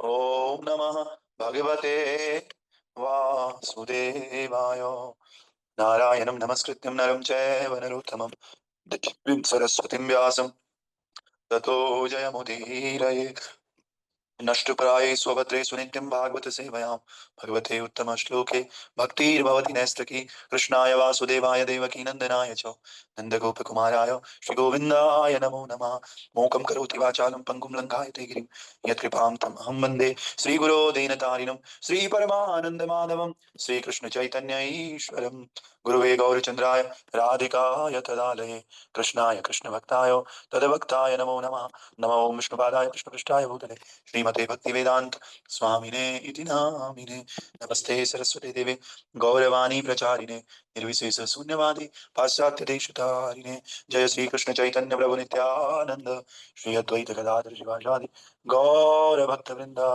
ओम नमः भगवते वासुदेवाय। नारायणं नमस्कृत्यं नरं चैव नरोत्तमं देवीं सरस्वतीं व्यासं ततो जयमुदीरये। नष्टप्राये स्वभद्रे सुनित्यं भागवत सेवयां भगवते उत्तम श्लोके भक्तिर्भवति नैष्ठकी। कृष्णाय वासुदेवाय देवकी नंदनाय च नंदगोपकुमाराय श्रीगोविन्दाय नमो नमः। मूकं करोति वाचालं पंगुं लङ्घयते गिरिं यत्कृपां तमहं वन्दे श्रीगुरो दीनतारिणं श्रीपरमानन्दमाधवं श्रीकृष्णचैतन्य ईश्वरं। गुरुवे गौरचन्द्राय राधिकाय तदालये कृष्णाय कृष्णभक्ताय तदभक्ताय नमो नमः। नमो विष्णुपादाय कृष्णपृष्ठाय भूतले श्रीमते भक्तिवेदांत स्वामिने इति नामिने। नमस्ते सरस्वती देवे गौरवाणी प्रचारिणे निर्विशेष शून्यवादी पाश्चात्य देशतारिणे। जय श्री कृष्ण चैतन्य प्रभु नित्यानंद श्री अद्वैत गदाधर शिवासादि गौर भक्त वृंदा।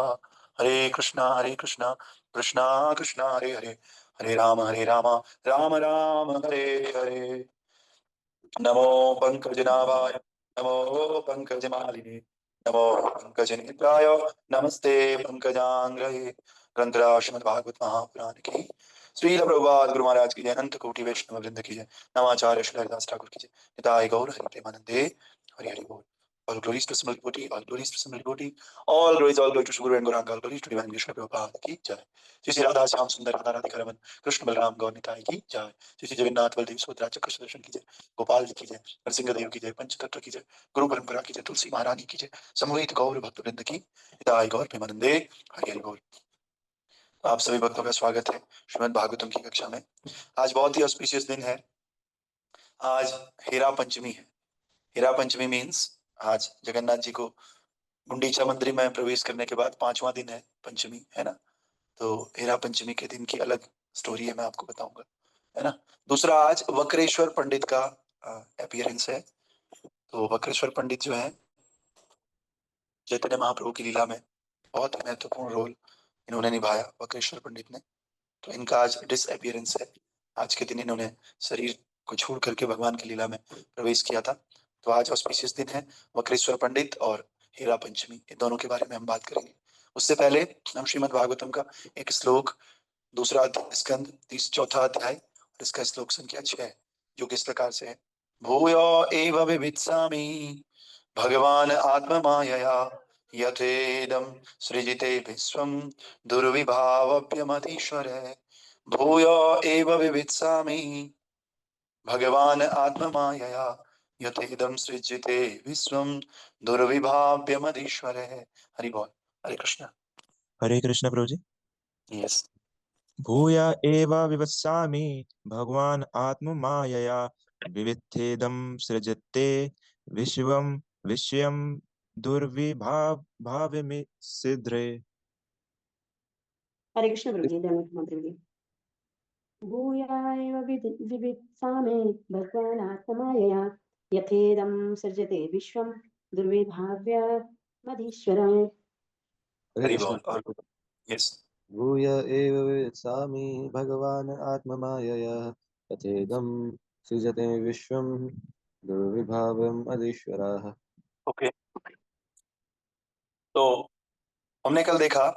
हरे कृष्णा कृष्णा कृष्णा हरे हरे हरे राम राम राम हरे हरे। नमो पंकजनाभाय नमो पंकजमालिने नमो पंकजनेत्राय नमस्ते पंकजांग्रहे। ग्रंथराज श्रीमद्भागवत महापुराण की श्रील प्रभुपाद गुरु महाराज की जय। अनंत कोटि वैष्णव वृंद की जय। नवाचार्य श्री हरिदास ठाकुर की जय। निताय गौर हरि प्रेमानंदे हरि हरि बोल। All glories to Simple Devotee, all glories to Simple Devotee, all glories to Guru and Gauranga, all glories to Divine Krishna Prabhupada की जय। श्री श्री राधा श्याम सुंदर राधा राधिका रमन कृष्ण बलराम गौर निताई की जय। श्री श्री जगन्नाथ बलदेव सुभद्रा चक्र सुदर्शन की जय। गोपाल जी की जय। नरसिंह देव की जय। पंचतत्व की जय। गुरु परंपरा की जय। तुलसी महारानी की जय। समवेत गौर भक्त वृंद की हिताय गौर प्रेमानंदे हरि हरि बोल। आप सभी भक्तों का स्वागत है श्रीमद् भागवतम की कक्षा में। आज बहुत ही ऑस्पिशियस दिन है। आज हेरा पंचमी है। हेरा पंचमी मीन्स आज जगन्नाथ जी को गुंडीचा मंदिर में प्रवेश करने के बाद पांचवा दिन है पंचमी, है ना। तो हेरा पंचमी के दिन की अलग स्टोरी है, मैं आपको बताऊंगा, है ना। दूसरा, आज वक्रेश्वर पंडित का अपीयरेंस है। तो वक्रेश्वर पंडित जो है चैतन्य महाप्रभु की लीला में बहुत ही महत्वपूर्ण रोल इन्होंने निभाया, वक्रेश्वर पंडित ने। तो इनका आज डिसअपियरेंस है। आज के दिन इन्होंने शरीर को छोड़ करके भगवान की लीला में प्रवेश किया था। तो आज ऑस्पिशियस दिन है, वक्रेश्वर पंडित और हेरा पंचमी, इन दोनों के बारे में हम बात करेंगे। उससे पहले हम श्रीमद् भागवतम का एक श्लोक, दूसरा स्कंद, चौथा अध्याय और इसका श्लोक संख्या 6 जो किस प्रकार से है। भूयो एव विवित्सामि भगवान आत्म मायया यथेदं सृजिते विश्वं दुर्विभावप्यमतीश्वर। भूयो एव विवित्सामि भगवान आत्म मायया यथेदं सृजिते विश्वं दुर्विभाव्यमधीश्वर। हरि बोल। हरे कृष्ण। हरे कृष्ण प्रभु जी। यस। भूया एव विवस्सामि भगवान आत्म मायया विविद्धेदं सृजते विश्वम विषयम दुर्विभाव भावमि सिद्ध्रे। हरे कृष्ण प्रभु जी। धन्यवाद मंत्र जी। भूया एव विवित्सामे भगवान् आत्ममायया यथेदं सृजते विश्वं दुर्विभाव्य मधीश्वर। हरि बोल। यस। भूय एव वित्सामि भगवान् आत्ममायया यथेदं सृजते विश्वं दुर्विभावम् अधीश्वरः। ओके, तो हमने कल देखा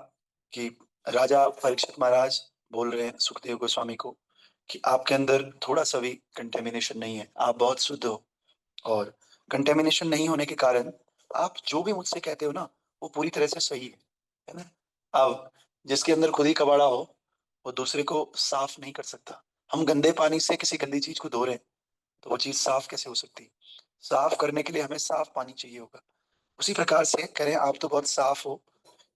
कि राजा परीक्षित महाराज बोल रहे हैं सुखदेव गोस्वामी को कि आपके अंदर थोड़ा सा भी कंटेमिनेशन नहीं है, आप बहुत शुद्ध हो। और कंटेमिनेशन नहीं होने के कारण आप जो भी मुझसे कहते हो ना, वो पूरी तरह से सही है ना। अब जिसके अंदर खुद ही कबाड़ा हो वो दूसरे को साफ नहीं कर सकता। हम गंदे पानी से किसी गंदी चीज को धो रहे हैं तो वो चीज साफ कैसे हो सकती है? साफ करने के लिए हमें साफ पानी चाहिए होगा। उसी प्रकार से कह रहे हैं आप तो बहुत साफ हो,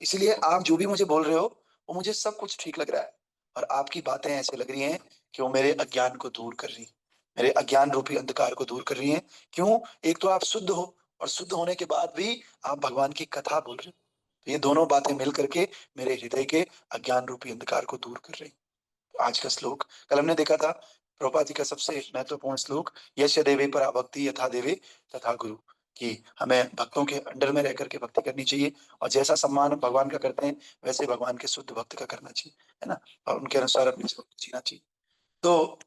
इसलिए आप जो भी मुझे बोल रहे हो वो मुझे सब कुछ ठीक लग रहा है। और आपकी बातें ऐसे लग रही हैं कि वो मेरे अज्ञान को दूर कर रही, मेरे अज्ञान रूपी अंधकार को दूर कर रही हैं। क्यों? एक तो आप शुद्ध हो और शुद्ध होने के बाद भी आप भगवान की कथा बोल रहे हो। तो ये दोनों बातें मिल करके मेरे हृदय के अज्ञान रूपी अंधकार को दूर कर रही। तो आज का श्लोक कल हमने देखा था, प्रभुपाद जी का सबसे महत्वपूर्ण श्लोक, यश देवे परा भक्ति यथा देवे तथा गुरु, कि हमें भक्तों के अंडर में रह करके भक्ति करनी चाहिए और जैसा सम्मान भगवान का करते हैं वैसे भगवान के शुद्ध भक्त का करना चाहिए, है ना। और उनके अनुसार अपने जीवन को जीना चाहिए। तो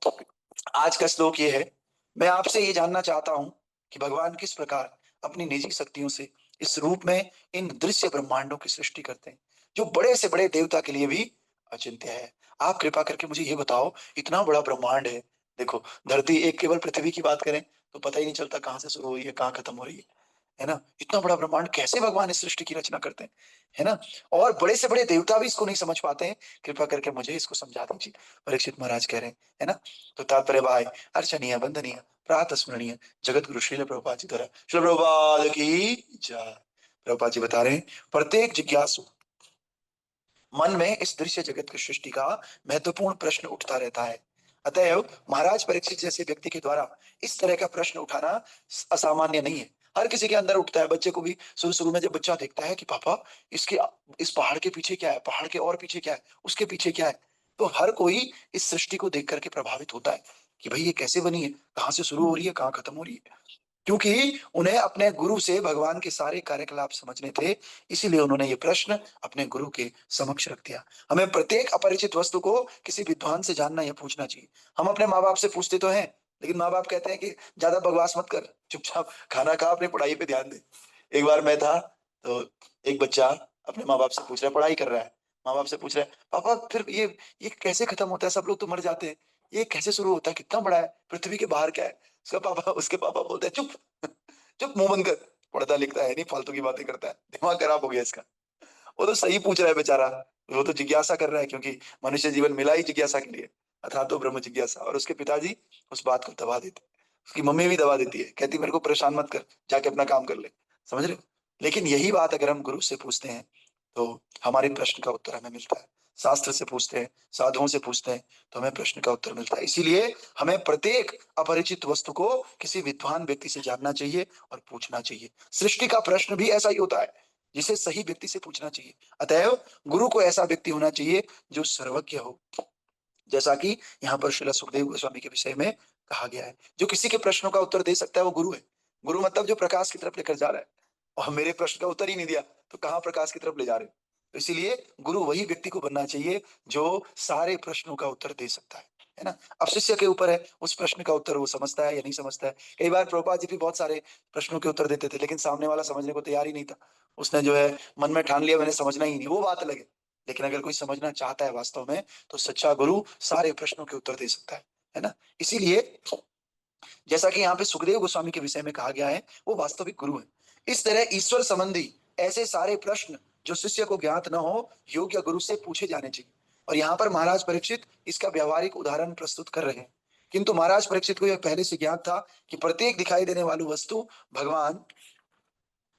आज का श्लोक ये है, मैं आपसे ये जानना चाहता हूं कि भगवान किस प्रकार अपनी निजी शक्तियों से इस रूप में इन दृश्य ब्रह्मांडों की सृष्टि करते हैं। जो बड़े से बड़े देवता के लिए भी अचिंत्य है। आप कृपा करके मुझे ये बताओ, इतना बड़ा ब्रह्मांड है, देखो धरती, एक केवल पृथ्वी की बात करें तो पता ही नहीं चलता कहाँ से शुरू हुई है कहाँ खत्म हो रही है ना? इतना बड़ा ब्रह्मांड कैसे भगवान इस सृष्टि की रचना करते हैं, है ना? और बड़े से बड़े देवता भी इसको नहीं समझ पाते हैं, कृपा करके मुझे इसको समझा दीजिए। परीक्षित महाराज कह रहे हैं, है ना? तो तात्पर्य भाई, अर्चनीय, वंदनीय, प्रातः स्मरणीय जगत गुरु श्रील प्रभुपाद जी द्वारा, श्रील प्रभुपाद की जय। प्रभुपाद जी बता रहे हैं, प्रत्येक जिज्ञासु मन में इस दृश्य जगत की सृष्टि का महत्वपूर्ण प्रश्न उठता रहता है। अतएव महाराज परीक्षित जैसे व्यक्ति के द्वारा इस तरह का प्रश्न उठाना असामान्य नहीं है। हर किसी के अंदर उठता है, बच्चे को भी शुरू शुरू में जब बच्चा देखता है कि पापा इसके इस पहाड़ के पीछे क्या है, पहाड़ के और पीछे क्या है, उसके पीछे क्या है, तो हर कोई इस सृष्टि को देख करके प्रभावित होता है कि भाई ये कैसे बनी है, कहाँ से शुरू हो रही है, कहाँ खत्म हो रही है। क्योंकि उन्हें अपने गुरु से भगवान के सारे कार्यकलाप समझने थे, इसीलिए उन्होंने ये प्रश्न अपने गुरु के समक्ष रख दिया। हमें प्रत्येक अपरिचित वस्तु को किसी विद्वान से जानना या पूछना चाहिए। हम अपने माँ बाप से पूछते तो हैं, लेकिन माँ बाप कहते हैं कि ज्यादा बकवास मत कर, चुपचाप खाना खा, अपनी पढ़ाई पे ध्यान दे। एक बार मैं था, तो एक बच्चा अपने माँ बाप से पूछ रहा है, पढ़ाई कर रहा है, माँ बाप से पूछ रहा है, पापा फिर ये कैसे खत्म होता है, सब लोग तो मर जाते हैं, ये कैसे शुरू होता है, कितना बड़ा है, पृथ्वी के बाहर क्या है? उसके पापा बोलते हैं, चुप चुप, मुंह बंद कर, पढ़ता लिखता है नहीं, फालतू की बातें करता है, दिमाग खराब हो गया इसका। वो तो सही पूछ रहा है बेचारा, वो तो जिज्ञासा कर रहा है, क्योंकि मनुष्य जीवन मिला ही जिज्ञासा के लिए, अथा तो ब्रह्म जिज्ञासा। और उसके पिताजी उस बात को दबा देते, उसकी मम्मी भी दबा देती है, कहती मेरे को परेशान मत कर, जाके अपना काम कर ले, समझ रहे हो? लेकिन यही बात अगर हम गुरु से पूछते हैं तो हमारे प्रश्न का उत्तर हमें मिलता है। शास्त्र से पूछते हैं, साधुओं से पूछते हैं, तो हमें प्रश्न का उत्तर मिलता है। इसीलिए हमें प्रत्येक अपरिचित वस्तु को किसी विद्वान व्यक्ति से जानना चाहिए और पूछना चाहिए। सृष्टि का प्रश्न भी ऐसा ही होता है, जिसे सही व्यक्ति से पूछना चाहिए। अतएव गुरु को ऐसा व्यक्ति होना चाहिए जो सर्वज्ञ हो, जैसा कि यहाँ पर श्रील सुखदेव गोस्वामी के विषय में कहा गया है। जो किसी के प्रश्नों का उत्तर दे सकता है वो गुरु है। गुरु मतलब जो प्रकाश की तरफ लेकर जा रहा है, और मेरे प्रश्न का उत्तर ही नहीं दिया तो कहाँ प्रकाश की तरफ ले जा रहे हो? तो इसीलिए गुरु वही व्यक्ति को बनना चाहिए जो सारे प्रश्नों का उत्तर दे सकता है ना? अब शिष्य के ऊपर है उस प्रश्न का उत्तर वो समझता है या नहीं समझता है। कई बार प्रभुपाद जी भी बहुत सारे प्रश्नों के उत्तर देते थे, लेकिन सामने वाला समझने को तैयार ही नहीं था। उसने जो है मन में ठान लिया मैंने समझना ही नहीं, वो बात अलग है। लेकिन अगर कोई समझना चाहता है वास्तव में, तो सच्चा गुरु सारे प्रश्नों के उत्तर दे सकता है ना? इसीलिए जैसा कि यहाँ पे सुखदेव गोस्वामी के विषय में कहा गया है, वो वास्तविक गुरु है। इस तरह ईश्वर संबंधी ऐसे सारे प्रश्न जो शिष्य को ज्ञात न हो, योग्य गुरु से पूछे जाने चाहिए। और यहाँ पर महाराज परीक्षित इसका व्यवहारिक उदाहरण प्रस्तुत कर रहे हैं। किंतु महाराज परीक्षित को यह पहले से ज्ञात था कि प्रत्येक दिखाई देने वाली वस्तु भगवान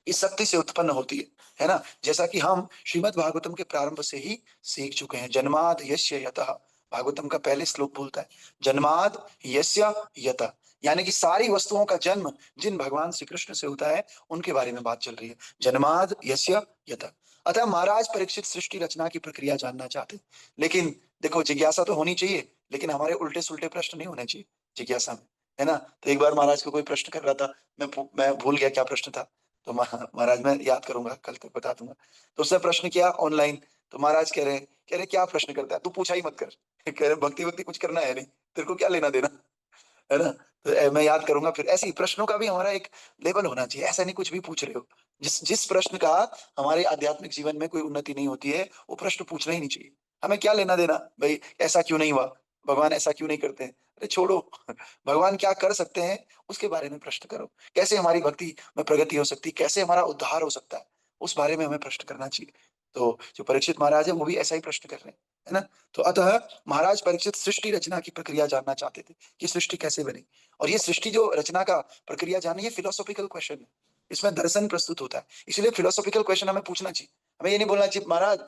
इस शक्ति से उत्पन्न होती है ना? जैसा कि हम श्रीमद् भागवतम के प्रारंभ से ही सीख चुके हैं। जन्माद यस्य यतः, भागवतम का पहले श्लोक बोलता है जन्माद यस्य यतः, यानी कि सारी वस्तुओं का जन्म जिन भगवान श्री कृष्ण से होता है उनके बारे में बात चल रही है। जन्माद यस्य यतः। अतः महाराज परीक्षित सृष्टि रचना की प्रक्रिया जानना चाहते हैं। लेकिन देखो, जिज्ञासा तो होनी चाहिए, लेकिन हमारे उल्टे सुलटे प्रश्न नहीं होने चाहिए जिज्ञासा में, है ना? तो एक बार महाराज को कोई प्रश्न कर रहा था, मैं भूल गया क्या प्रश्न था, तो महाराज मैं याद करूंगा, कल तक बता दूंगा। तो उसने प्रश्न किया ऑनलाइन, तो महाराज कह रहे क्या प्रश्न करता है, तू पूछा ही मत कर। कह रहे भक्ति वक्ति कुछ करना है नहीं, तेरे को क्या लेना देना, है ना? तो मैं याद करूंगा। फिर ऐसे ही प्रश्नों का भी हमारा एक लेवल होना चाहिए, ऐसा नहीं कुछ भी पूछ रहे हो। जिस जिस प्रश्न का हमारे आध्यात्मिक जीवन में कोई उन्नति नहीं होती है, वो प्रश्न पूछना ही नहीं चाहिए। हमें क्या लेना देना भाई, ऐसा क्यों नहीं हुआ, भगवान ऐसा क्यों नहीं करते हैं, अरे छोड़ो। भगवान क्या कर सकते हैं उसके बारे में प्रश्न करो। कैसे हमारी भक्ति में प्रगति हो सकती है, कैसे हमारा उद्धार हो सकता है, उस बारे में हमें प्रश्न करना चाहिए। तो जो परीक्षित महाराज है वो भी ऐसा ही प्रश्न कर रहे हैं, है ना? तो अतः महाराज परीक्षित सृष्टि रचना की प्रक्रिया जानना चाहते थे कि सृष्टि कैसे बनी। और ये सृष्टि जो रचना का प्रक्रिया जाननी है, फिलोसॉफिकल क्वेश्चन है, इसमें दर्शन प्रस्तुत होता है। इसलिए फिलोसॉफिकल क्वेश्चन हमें पूछना चाहिए। हमें ये नहीं बोलना चाहिए महाराज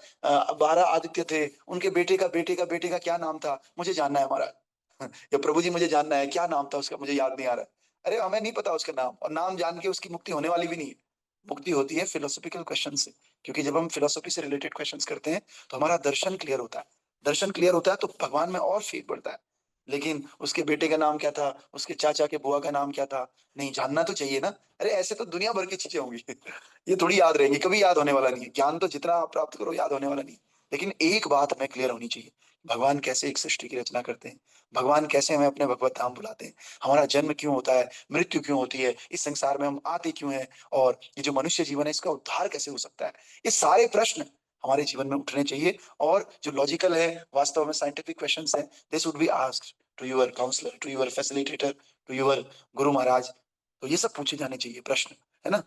12 आदित्य थे, उनके बेटे का क्या नाम था, मुझे जानना है महाराज। या प्रभु जी मुझे जानना है क्या नाम था उसका, मुझे याद नहीं आ रहा है। अरे हमें नहीं पता उसका नाम, और नाम जान के उसकी मुक्ति होने वाली भी नहीं है। मुक्ति होती है फिलोसॉफिकल क्वेश्चन से, क्योंकि जब हम फिलोसॉफी से रिलेटेड क्वेश्चंस करते हैं तो हमारा दर्शन क्लियर होता है। दर्शन क्लियर होता है तो भगवान में और फेथ बढ़ता है। लेकिन उसके बेटे का नाम क्या था, उसके चाचा के बुआ का नाम क्या था, नहीं जानना तो चाहिए ना। अरे ऐसे तो दुनिया भर की चीजें होंगी। ये थोड़ी याद रहेंगी, कभी याद होने वाला नहीं है। ज्ञान तो जितना आप प्राप्त करो याद होने वाला नहीं है। लेकिन एक बात हमें क्लियर होनी चाहिए, भगवान कैसे एक सृष्टि की रचना करते हैं, भगवान कैसे हमें अपने भगवत धाम बुलाते हैं, हमारा जन्म क्यों होता है, मृत्यु क्यों होती है, इस संसार में हम आते क्यों हैं, और ये जो मनुष्य जीवन है इसका उद्धार कैसे हो सकता है। ये सारे प्रश्न हमारे जीवन में उठने चाहिए, और जो लॉजिकल है, वास्तव में साइंटिफिक क्वेश्चंस हैं, they should be asked to your counsellor, to your facilitator, to your guru Maharaj. तो ये सब पूछे जाने चाहिए प्रश्न, है ना।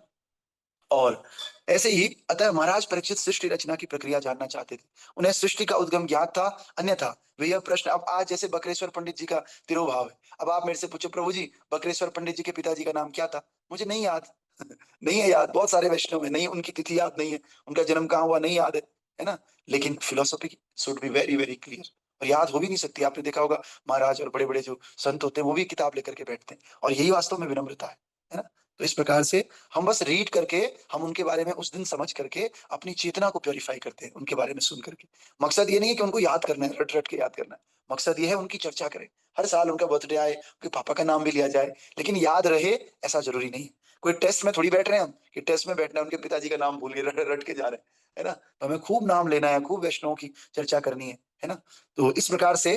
और ऐसे ही अतः महाराज परीक्षित सृष्टि रचना की प्रक्रिया जानना चाहते थे। उन्हें सृष्टि का उद्गम ज्ञात था, अन्यथा वे यह प्रश्न, अब आज जैसे बकरेश्वर पंडित जी का तिरोभाव है, अब आप मेरे से पूछो प्रभु जी बकरेश्वर पंडित जी के पिताजी का नाम क्या था, मुझे नहीं याद। नहीं है याद, बहुत सारे वैष्णव है, नहीं, उनकी तिथि याद नहीं है, उनका जन्म कहाँ हुआ नहीं याद है ना। लेकिन philosophy should be very very clear, और याद हो भी नहीं सकती। आपने देखा होगा महाराज और बड़े बड़े जो संत होते हैं वो भी किताब लेकर के बैठते हैं, और यही वास्तव में विनम्रता है ना। तो इस प्रकार से हम बस रीड करके, हम उनके बारे में उस दिन समझ करके अपनी चेतना को प्योरीफाई करते हैं, उनके बारे में सुन करके। मकसद ये नहीं है कि उनको याद करना है, रट रट के याद करना है, मकसद ये है उनकी चर्चा करें। हर साल उनका बर्थडे आए, उनके पापा का नाम भी लिया जाए, लेकिन याद रहे ऐसा जरूरी नहीं है। कोई टेस्ट में थोड़ी बैठ रहे हैं हम कि टेस्ट में बैठना है उनके पिताजी का नाम भूल के रट रट के जा रहे हैं, है ना। तो हमें खूब नाम लेना है, खूब वैष्णव की चर्चा करनी है ना। तो इस प्रकार से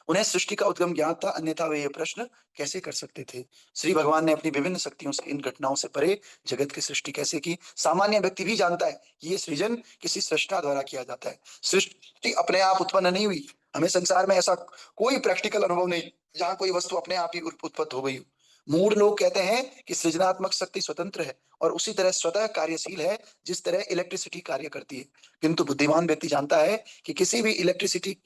उन्हें सृष्टि का उद्गम ज्ञात था, अन्यथा वे ये प्रश्न कैसे कर सकते थे। श्री भगवान ने अपनी विभिन्न शक्तियों से इन घटनाओं से परे जगत की सृष्टि कैसे की। सामान्य व्यक्ति भी जानता है कि ये सृजन किसी सृष्टा द्वारा किया जाता है। सृष्टि अपने आप उत्पन्न नहीं हुई। हमें संसार में ऐसा कोई प्रैक्टिकल अनुभव नहीं जहां कोई वस्तु अपने आप ही उत्पन्न हो गई हो। मूढ़ लोग कहते हैं कि सृजनात्मक शक्ति स्वतंत्र है और उसी तरह स्वतः कार्यशील है जिस तरह इलेक्ट्रिसिटी कार्य करती है। किंतु बुद्धिमान व्यक्ति जानता है कि किसी भी इलेक्ट्रिसिटी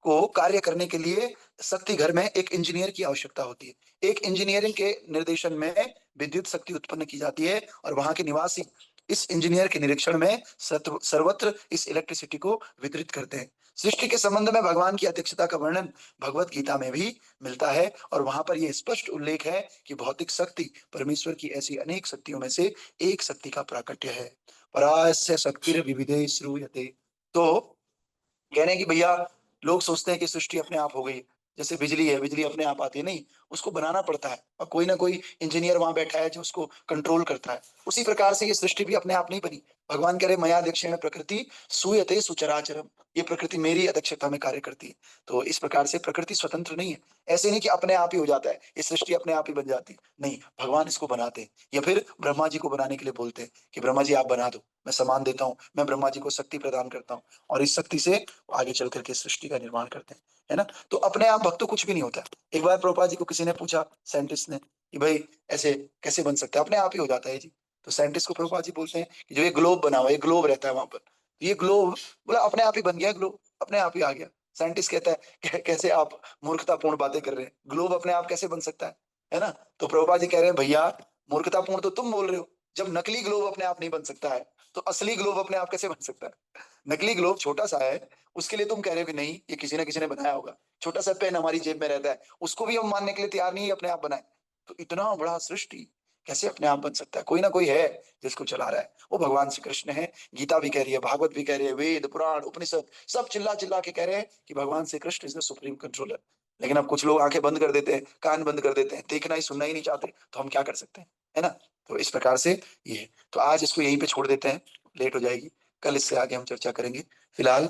को कार्य करने के लिए शक्ति घर में एक इंजीनियर की आवश्यकता होती है। एक इंजीनियरिंग के निर्देशन में विद्युत शक्ति उत्पन्न की जाती है और वहां के निवासी इस इंजीनियर के निरीक्षण में सर्वत्र इस इलेक्ट्रिसिटी को वितरित करते हैं। सृष्टि के संबंध में भगवान की अध्यक्षता का वर्णन भगवत गीता में भी मिलता है, और वहां पर यह स्पष्ट उल्लेख है कि भौतिक शक्ति परमेश्वर की ऐसी अनेक शक्तियों में से एक शक्ति का प्राकट्य है। परास्य शक्तिर विविधे श्रूयते। तो कह रहे हैं कि भैया लोग सोचते हैं कि सृष्टि अपने आप हो गई, जैसे बिजली है, बिजली अपने आप आती है, नहीं, उसको बनाना पड़ता है और कोई ना कोई इंजीनियर वहां बैठा है जो उसको कंट्रोल करता है। उसी प्रकार से ये सृष्टि भी अपने आप नहीं बनी। भगवान कह रहे मया अध्यक्षेण प्रकृति सूयते सुचराचरम, ये प्रकृति मेरी अध्यक्षता में कार्य करती है। तो इस प्रकार से प्रकृति स्वतंत्र नहीं है। ऐसे नहीं कि अपने आप ही हो जाता है, ये सृष्टि अपने आप ही बन जाती है, नहीं, भगवान इसको बनाते हैं, या फिर ब्रह्मा जी को बनाने के लिए बोलते हैं कि ब्रह्मा जी आप बना दो, मैं सामान देता हूँ, मैं ब्रह्मा जी को शक्ति प्रदान करता हूँ, और इस शक्ति से आगे चल करके सृष्टि का निर्माण करते हैं, है ना। तो अपने आप भक्त कुछ भी नहीं होता। एक बार प्रभुपाद जी को किसी ने पूछा, साइंटिस्ट ने, कि भाई ऐसे कैसे बन सकता है, अपने आप ही हो जाता है जी। तो साइंटिस्ट को प्रभुपाद जी बोलते हैं कि जो ये ग्लोब बना हुआ है, ये ग्लोब रहता है वहां पर, तो ये ग्लोब बोला अपने आप ही बन गया, ग्लोब अपने आप ही आ गया। साइंटिस्ट कहता है कैसे आप मूर्खतापूर्ण बातें कर रहे हैं, ग्लोब अपने आप कैसे बन सकता है ना। तो प्रभुपाद जी कह रहे हैं भैया मूर्खतापूर्ण तो तुम बोल रहे हो, जब नकली ग्लोब अपने आप नहीं बन सकता है तो असली ग्लोब अपने आप कैसे बन सकता है। नकली ग्लोब छोटा सा है, उसके लिए तुम कह रहे हो कि नहीं ये किसी ना किसी ने बनाया होगा। छोटा सा पेन हमारी जेब में रहता है, उसको भी हम मानने के लिए तैयार नहीं है अपने आप बनाए। तो इतना बड़ा सृष्टि कैसे अपने आप बन सकता है, कोई ना कोई है जिसको चला रहा है, वो भगवान श्री कृष्ण है। गीता भी कह रही है, भागवत भी कह रही है, वेद पुराण उपनिषद सब चिल्ला चिल्ला के कह रहे हैं कि भगवान Shri Krishna is the supreme controller. लेकिन अब कुछ लोग आंखें बंद कर देते हैं, कान बंद कर देते हैं, देखना ही सुनना ही नहीं चाहते, तो हम क्या कर सकते हैं, है ना। तो इस प्रकार से ये, तो आज इसको यहीं पे छोड़ देते हैं, लेट हो जाएगी, कल इससे आगे हम चर्चा करेंगे। फिलहाल